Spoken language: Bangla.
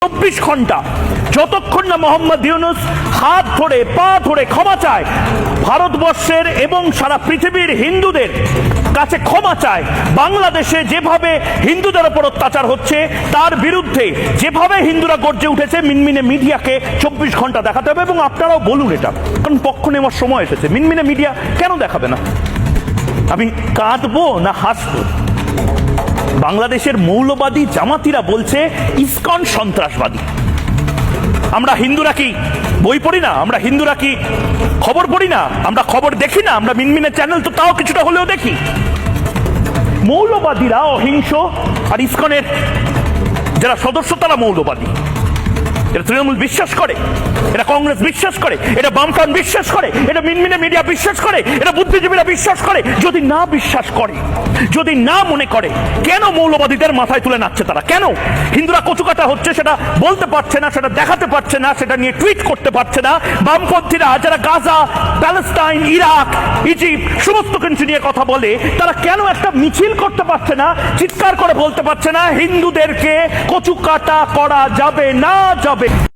24 ঘন্টা যতক্ষণ না মোহাম্মদ ইউনূস হাত ধরে পা ধরে ক্ষমা চায়, ভারতবর্ষের এবং সারা পৃথিবীর হিন্দুদের কাছে ক্ষমা চায়, বাংলাদেশে যেভাবে হিন্দুদের ওপর অত্যাচার হচ্ছে তার বিরুদ্ধে যেভাবে হিন্দুরা গর্জে উঠেছে, মিনমিনে মিডিয়াকে 24 ঘন্টা দেখাতে হবে। এবং আপনারাও বলুন এটা, কারণ পক্ষ নেওয়ার সময় এসেছে। মিনমিনে মিডিয়া কেন দেখাবে না? আমি কাঁদবো না হাসবো? বাংলাদেশের মৌলবাদী জামাতিরা বলছে ইসকন সন্ত্রাসবাদী। আমরা হিন্দুরা কি বই পড়ি না? আমরা হিন্দুরা কি খবর পড়ি না? আমরা খবর দেখি না? আমরা মিনমিনে চ্যানেল তো তাও কিছুটা হলেও দেখি। মৌলবাদীরা অহিংস, আর ইসকনের যারা সদস্য তারা মৌলবাদী। এটা তৃণমূল বিশ্বাস করে, এটা কংগ্রেস বিশ্বাস করে, এটা বামফ্রন্ট বিশ্বাস করে, এটা মিনমিনে মিডিয়া বিশ্বাস করে, এটা বুদ্ধিজীবীরা বিশ্বাস করে। যদি না বিশ্বাস করে, যদি না মনে করে, কেন মৌলবাদীদের মাথায় তুলে নাচছে তারা? কেন হিন্দুরা কচুকাটা হচ্ছে সেটা বলতে পারছে না, সেটা দেখাতে পারছে না, সেটা নিয়ে টুইট করতে পারছে না? বামপন্থীরা যারা গাজা, প্যালেস্টাইন, ইরাক, ইজিপ্ট সমস্ত কিছু নিয়ে কথা বলে, তারা কেন একটা মিছিল করতে পারছে না, চিৎকার করে বলতে পারছে না হিন্দুদেরকে কচুকাটা করা যাবে না? যাবে।